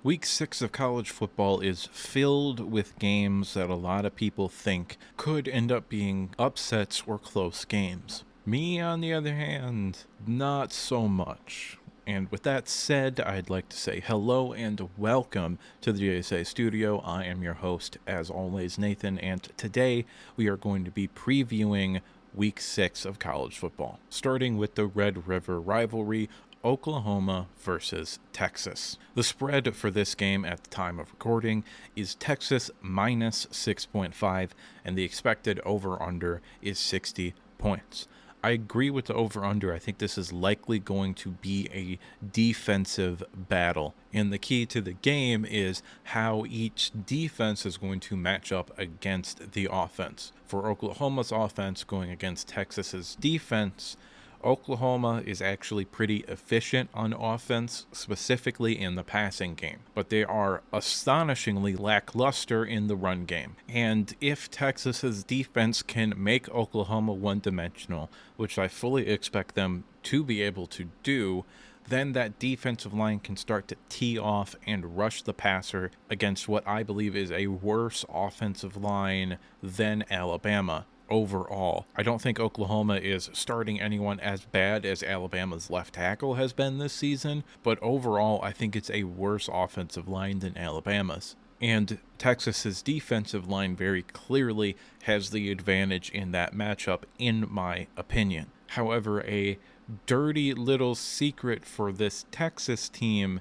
Week 6 of college football is filled with games that a lot of people think could end up being upsets or close games. Me, on the other hand, not so much. And with that said, I'd like to say hello and welcome to the JSA studio. I am your host, as always, Nathan, and today we are going to be previewing Week 6 of college football, starting with the Red River rivalry, Oklahoma versus Texas. The spread for this game at the time of recording is Texas minus 6.5, and the expected over-under is 60 points. I agree with the over-under. I think this is likely going to be a defensive battle. And the key to the game is how each defense is going to match up against the offense. For Oklahoma's offense going against Texas's defense, Oklahoma is actually pretty efficient on offense, specifically in the passing game, but they are astonishingly lackluster in the run game. And if Texas's defense can make Oklahoma one-dimensional, which I fully expect them to be able to do, then that defensive line can start to tee off and rush the passer against what I believe is a worse offensive line than Alabama. Overall, I don't think Oklahoma is starting anyone as bad as Alabama's left tackle has been this season, but overall, I think it's a worse offensive line than Alabama's. And Texas's defensive line very clearly has the advantage in that matchup, in my opinion. However, a dirty little secret for this Texas team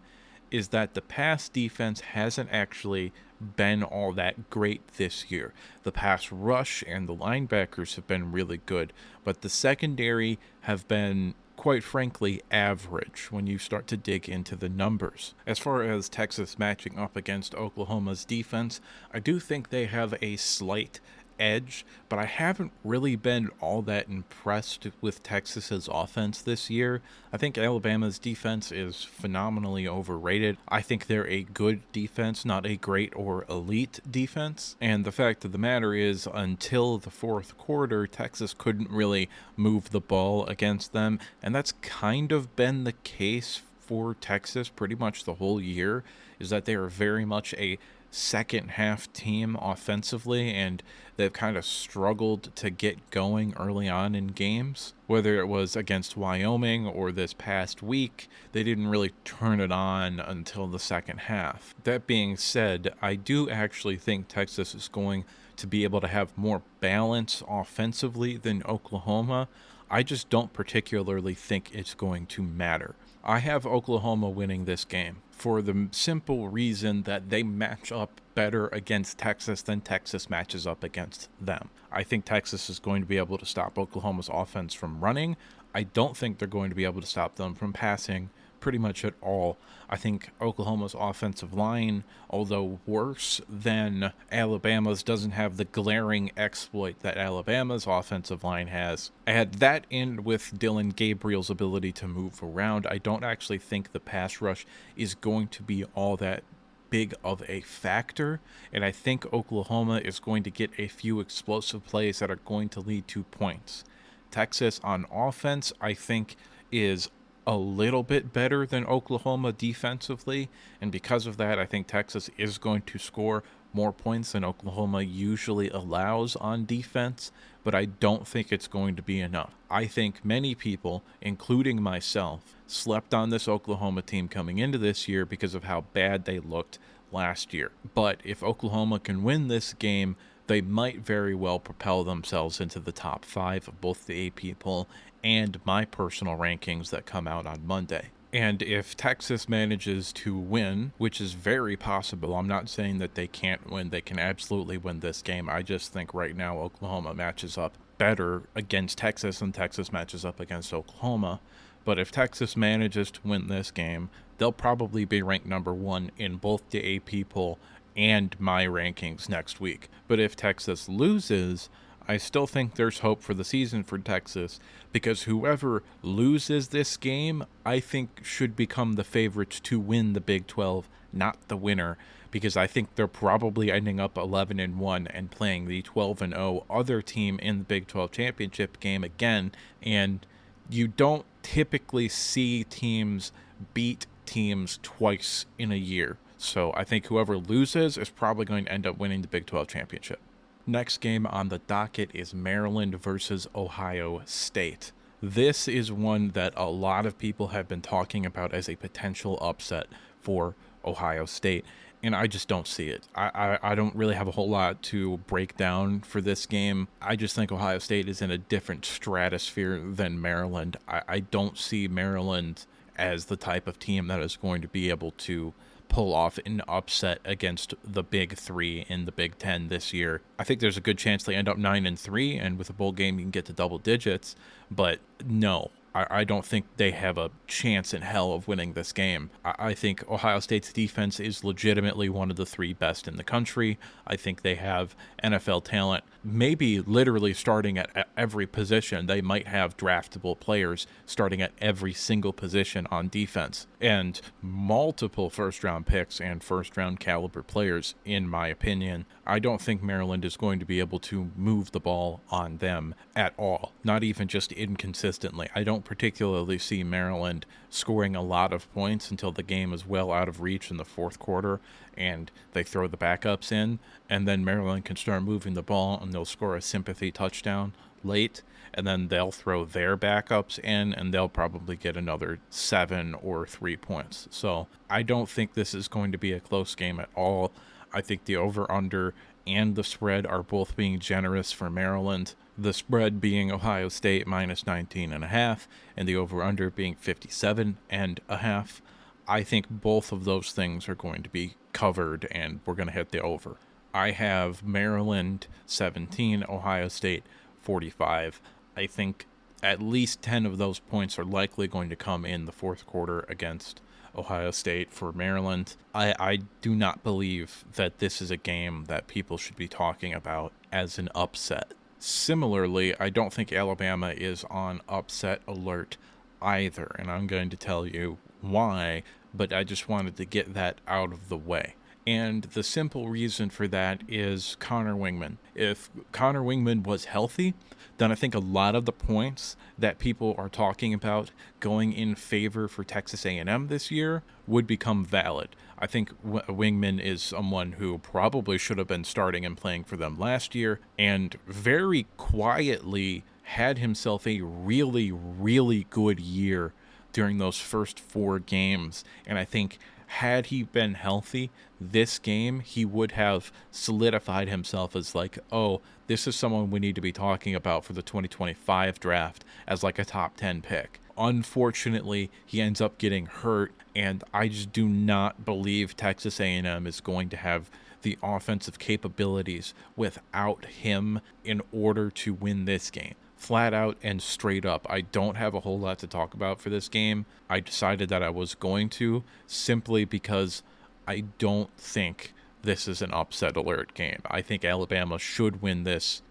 is that the pass defense hasn't actually been all that great this year. The pass rush and the linebackers have been really good, but the secondary have been, quite frankly, average when you start to dig into the numbers. As far as Texas matching up against Oklahoma's defense, I do think they have a slight edge, but I haven't really been all that impressed with Texas's offense this year. I think Alabama's defense is phenomenally overrated. I think they're a good defense, not a great or elite defense. And the fact of the matter is, until the fourth quarter, Texas couldn't really move the ball against them, and that's kind of been the case for Texas pretty much the whole year, is that they are very much a second half team offensively, and they've kind of struggled to get going early on in games. Whether it was against Wyoming or this past week, they didn't really turn it on until the second half. That being said, I do actually think Texas is going to be able to have more balance offensively than Oklahoma. I just don't particularly think it's going to matter. I have Oklahoma winning this game for the simple reason that they match up better against Texas than Texas matches up against them. I think Texas is going to be able to stop Oklahoma's offense from running. I don't think they're going to be able to stop them from passing pretty much at all. I think Oklahoma's offensive line, although worse than Alabama's, doesn't have the glaring exploit that Alabama's offensive line has. Add that in with Dylan Gabriel's ability to move around, I don't actually think the pass rush is going to be all that big of a factor, and I think Oklahoma is going to get a few explosive plays that are going to lead to points. Texas on offense, I think, is a little bit better than Oklahoma defensively, and because of that, I think Texas is going to score more points than Oklahoma usually allows on defense, but I don't think it's going to be enough. I think many people, including myself, slept on this Oklahoma team coming into this year because of how bad they looked last year. But if Oklahoma can win this game, they might very well propel themselves into the top 5 of both the AP poll and my personal rankings that come out on Monday. And if Texas manages to win, which is very possible, I'm not saying that they can't win, they can absolutely win this game. I just think right now Oklahoma matches up better against Texas than Texas matches up against Oklahoma. But if Texas manages to win this game, they'll probably be ranked number 1 in both the AP poll and my rankings next week. But if Texas loses, I still think there's hope for the season for Texas, because whoever loses this game, I think, should become the favorites to win the Big 12, not the winner, because I think they're probably ending up 11-1 and playing the 12-0 other team in the Big 12 championship game again, and you don't typically see teams beat teams twice in a year. So I think whoever loses is probably going to end up winning the Big 12 championship. Next game on the docket is Maryland versus Ohio State. This is one that a lot of people have been talking about as a potential upset for Ohio State, and I just don't see it. I don't really have a whole lot to break down for this game. I just think Ohio State is in a different stratosphere than Maryland. I don't see Maryland as the type of team that is going to be able to pull off an upset against the big three in the Big Ten this year. I think there's a good chance they end up 9-3, and with a bowl game you can get to double digits, but no, I don't think they have a chance in hell of winning this game. I think Ohio State's defense is legitimately one of the three best in the country. I think they have NFL talent, maybe literally starting at every position. They might have draftable players starting at every single position on defense, and multiple first-round picks and first-round caliber players, in my opinion. I don't think Maryland is going to be able to move the ball on them at all, not even just inconsistently. I don't particularly see Maryland scoring a lot of points until the game is well out of reach in the fourth quarter and they throw the backups in, and then Maryland can start moving the ball and they'll score a sympathy touchdown late, and then they'll throw their backups in and they'll probably get another 7 or 3 points. So I don't think this is going to be a close game at all. I think the over-under and the spread are both being generous for Maryland. The spread being Ohio State minus 19.5 and the over-under being 57.5. I think both of those things are going to be covered and we're going to hit the over. I have Maryland 17, Ohio State 45. I think at least 10 of those points are likely going to come in the fourth quarter against Ohio State for Maryland. I do not believe that this is a game that people should be talking about as an upset. Similarly, I don't think Alabama is on upset alert either, and I'm going to tell you why, but I just wanted to get that out of the way. And the simple reason for that is Connor Wingman. If Connor Wingman was healthy, then I think a lot of the points that people are talking about going in favor for Texas A&M this year would become valid. I think Wingman is someone who probably should have been starting and playing for them last year, and very quietly had himself a really, really good year during those first 4 games. And I think had he been healthy this game, he would have solidified himself as like, oh, this is someone we need to be talking about for the 2025 draft as like a top 10 pick. Unfortunately, he ends up getting hurt, and I just do not believe Texas A&M is going to have the offensive capabilities without him in order to win this game. Flat out and straight up, I don't have a whole lot to talk about for this game. I decided that I was going to, simply because I don't think this is an upset alert game. I think Alabama should win this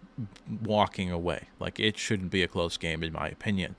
walking away. Like, it shouldn't be a close game in my opinion.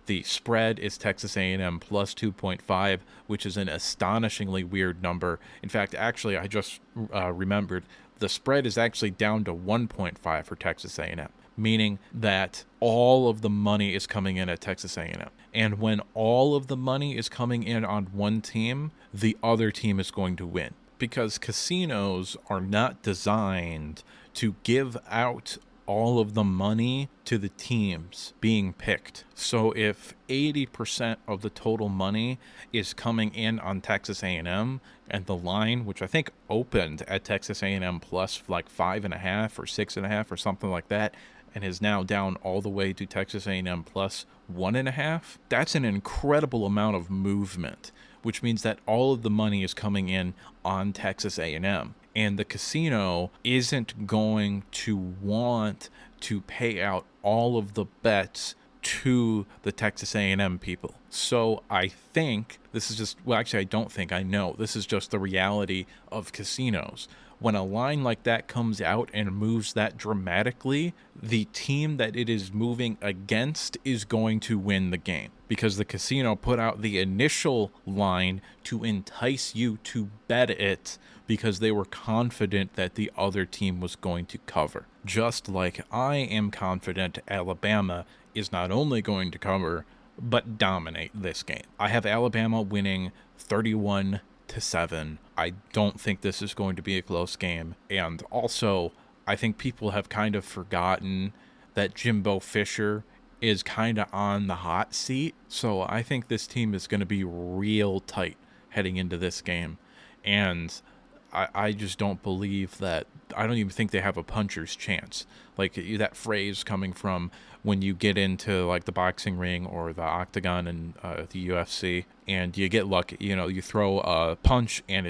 The spread is Texas A&M plus 2.5, which is an astonishingly weird number. In fact, actually, I just remembered the spread is actually down to 1.5 for Texas A&M, meaning that all of the money is coming in at Texas A&M. And when all of the money is coming in on one team, the other team is going to win. Because casinos are not designed to give out all of the money to the teams being picked. So if 80% of the total money is coming in on Texas A&M, and the line, which I think opened at Texas A&M plus like 5.5 or 6.5 or something like that, and is now down all the way to Texas A&M plus 1.5, that's an incredible amount of movement, which means that all of the money is coming in on Texas A&M. And the casino isn't going to want to pay out all of the bets to the Texas A&M people. So I think this is just, well, actually I don't think, I know, this is just the reality of casinos. When a line like that comes out and moves that dramatically, the team that it is moving against is going to win the game, because the casino put out the initial line to entice you to bet it because they were confident that the other team was going to cover. Just like I am confident Alabama is not only going to cover, but dominate this game. I have Alabama winning 31-7. I don't think this is going to be a close game. And also, I think people have kind of forgotten that Jimbo Fisher is kind of on the hot seat. So I think this team is going to be real tight heading into this game. And I just don't believe that. I don't even think they have a puncher's chance. Like that phrase coming from when you get into like the boxing ring or the octagon and the UFC, and you get lucky. You throw a punch and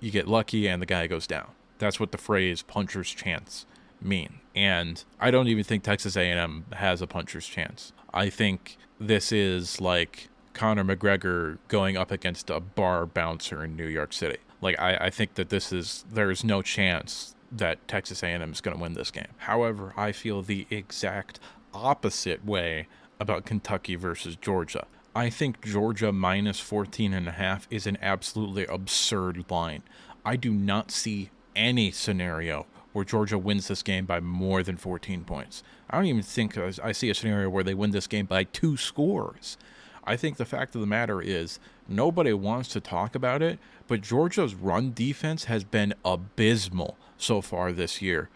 you get lucky and the guy goes down. That's what the phrase puncher's chance mean. And I don't even think Texas A&M has a puncher's chance. I think this is like Conor McGregor going up against a bar bouncer in New York City. Like, I think that there's no chance that Texas A&M is going to win this game. However, I feel the exact opposite way about Kentucky versus Georgia. I think Georgia minus 14.5 is an absolutely absurd line. I do not see any scenario where Georgia wins this game by more than 14 points. I don't even think I see a scenario where they win this game by 2 scores. I think the fact of the matter is nobody wants to talk about it, but Georgia's run defense has been abysmal so far this year.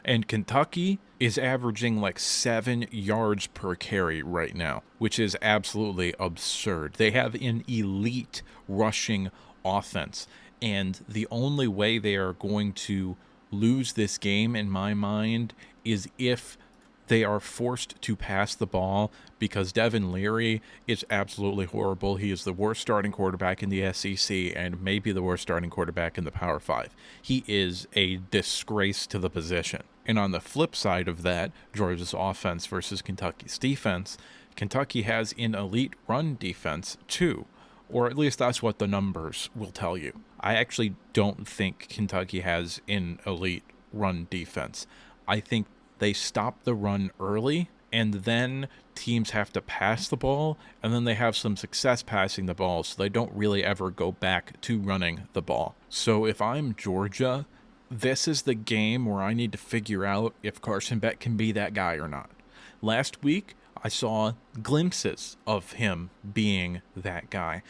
And Kentucky is averaging like 7 yards per carry right now, which is absolutely absurd. They have an elite rushing offense, and the only way they are going to lose this game, in my mind, is if they are forced to pass the ball, because Devin Leary is absolutely horrible. He is the worst starting quarterback in the SEC and maybe the worst starting quarterback in the Power 5. He is a disgrace to the position. And on the flip side of that, Georgia's offense versus Kentucky's defense, Kentucky has an elite run defense too, or at least that's what the numbers will tell you. I actually don't think Kentucky has an elite run defense. I think they stop the run early, and then teams have to pass the ball, and then they have some success passing the ball, so they don't really ever go back to running the ball. So if I'm Georgia, this is the game where I need to figure out if Carson Beck can be that guy or not. Last week, I saw glimpses of him being that guy,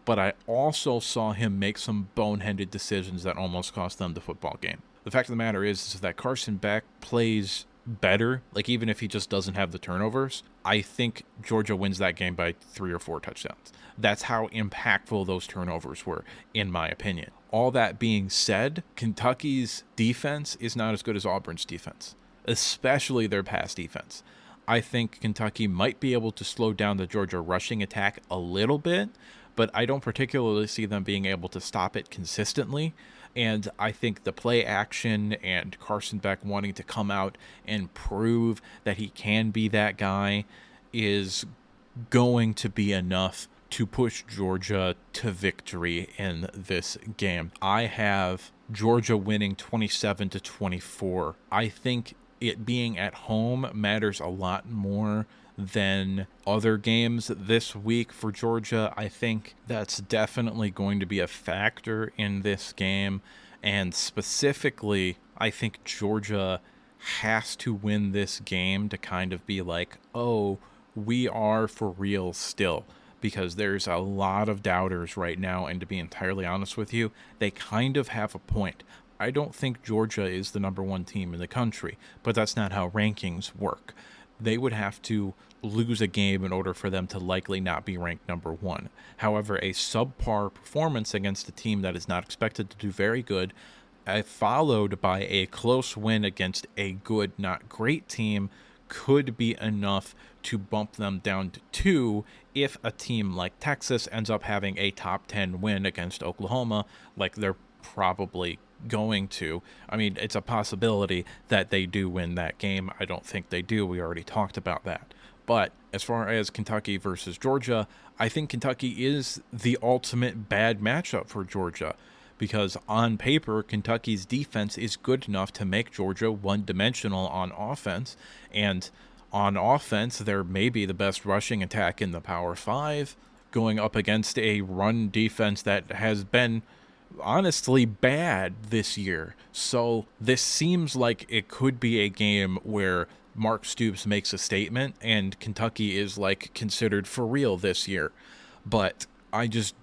but I also saw him make some boneheaded decisions that almost cost them the football game. The fact of the matter is that Carson Beck plays better, like even if he just doesn't have the turnovers. I think Georgia wins that game by 3 or 4 touchdowns. That's how impactful those turnovers were, in my opinion. All that being said, Kentucky's defense is not as good as Auburn's defense, especially their pass defense. I think Kentucky might be able to slow down the Georgia rushing attack a little bit, but I don't particularly see them being able to stop it consistently. And I think the play action and Carson Beck wanting to come out and prove that he can be that guy is going to be enough to push Georgia to victory in this game. I have Georgia winning 27-24. I think it being at home matters a lot more than other games this week for Georgia. I think that's definitely going to be a factor in this game. And specifically, I think Georgia has to win this game to kind of be like, oh, we are for real still. Because there's a lot of doubters right now, and to be entirely honest with you, they kind of have a point. I don't think Georgia is the number 1 team in the country, but that's not how rankings work. They would have to lose a game in order for them to likely not be ranked number 1. However, a subpar performance against a team that is not expected to do very good, followed by a close win against a good, not great team, could be enough to bump them down to 2 if a team like Texas ends up having a top 10 win against Oklahoma, like they're probably going to. I mean, it's a possibility that they do win that game. I don't think they do. We already talked about that. But as far as Kentucky versus Georgia, I think Kentucky is the ultimate bad matchup for Georgia, because on paper, Kentucky's defense is good enough to make Georgia one-dimensional on offense, and on offense, they're maybe the best rushing attack in the Power 5, going up against a run defense that has been honestly bad this year. So this seems like it could be a game where Mark Stoops makes a statement and Kentucky is like considered for real this year. But I just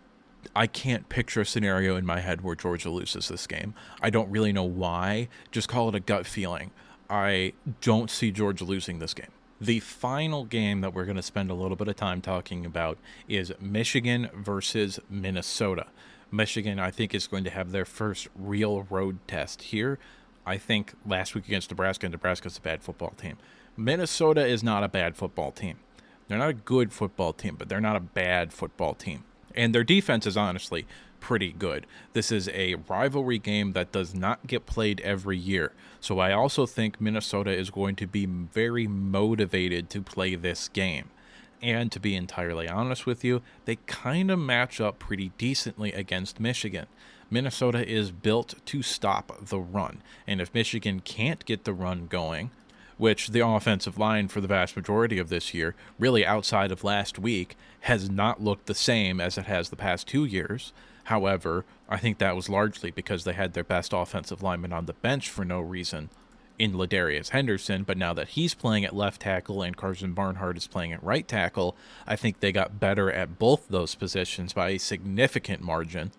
I can't picture a scenario in my head where Georgia loses this game. I don't really know why. Just call it a gut feeling. I don't see Georgia losing this game. The final game that we're going to spend a little bit of time talking about is Michigan versus Minnesota. Michigan, I think, is going to have their first real road test here. I think last week against Nebraska's a bad football team. Minnesota is not a bad football team. They're not a good football team, but they're not a bad football team. And their defense is honestly pretty good. This is a rivalry game that does not get played every year. So I also think Minnesota is going to be very motivated to play this game. And to be entirely honest with you, they kind of match up pretty decently against Michigan. Minnesota is built to stop the run. And if Michigan can't get the run going, which the offensive line for the vast majority of this year, really outside of last week, has not looked the same as it has the past 2 years. However, I think that was largely because they had their best offensive lineman on the bench for no reason in Ladarius Henderson, but now that he's playing at left tackle and Carson Barnhart is playing at right tackle, I think they got better at both those positions by a significant margin.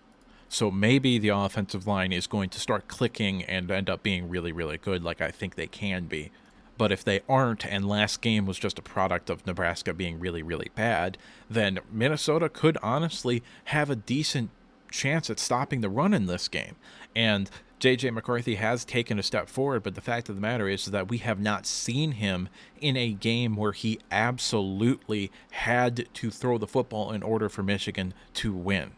So maybe the offensive line is going to start clicking and end up being really, really good like I think they can be. But if they aren't, and last game was just a product of Nebraska being really, really bad, then Minnesota could honestly have a decent chance at stopping the run in this game. And J.J. McCarthy has taken a step forward, but the fact of the matter is that we have not seen him in a game where he absolutely had to throw the football in order for Michigan to win.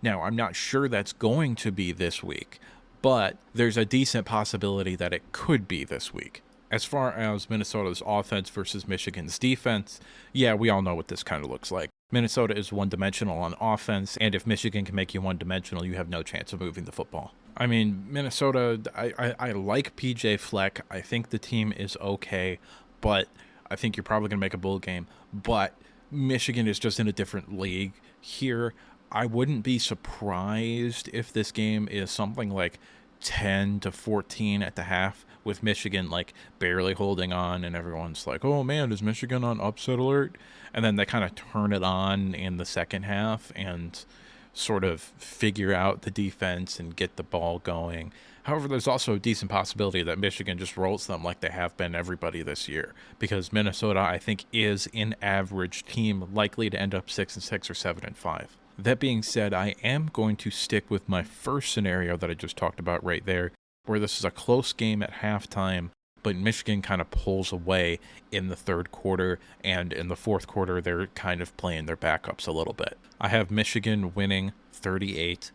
Now, I'm not sure that's going to be this week, but there's a decent possibility that it could be this week. As far as Minnesota's offense versus Michigan's defense, yeah, we all know what this kind of looks like. Minnesota is one-dimensional on offense, and if Michigan can make you one-dimensional, you have no chance of moving the football. I mean, Minnesota, I like PJ Fleck. I think the team is okay, but I think you're probably going to make a bowl game. But Michigan is just in a different league here. I wouldn't be surprised if this game is something like 10-14 at the half, with Michigan like barely holding on, and everyone's like, oh man, is Michigan on upset alert? And then they kind of turn it on in the second half and sort of figure out the defense and get the ball going. However, there's also a decent possibility that Michigan just rolls them like they have been everybody this year, because Minnesota, I think, is an average team likely to end up 6-6 or 7-5. That being said, I am going to stick with my first scenario that I just talked about right there, where this is a close game at halftime, but Michigan kind of pulls away in the third quarter, and in the fourth quarter, they're kind of playing their backups a little bit. I have Michigan winning 38-10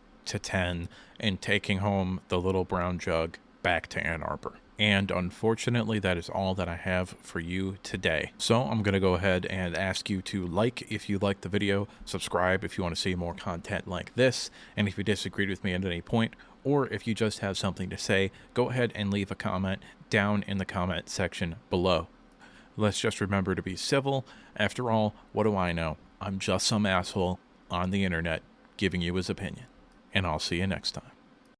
and taking home the Little Brown Jug back to Ann Arbor. And unfortunately, that is all that I have for you today. So I'm going to go ahead and ask you to like if you liked the video, subscribe if you want to see more content like this, and if you disagreed with me at any point, or if you just have something to say, go ahead and leave a comment down in the comment section below. Let's just remember to be civil. After all, what do I know? I'm just some asshole on the internet giving you his opinion. And I'll see you next time.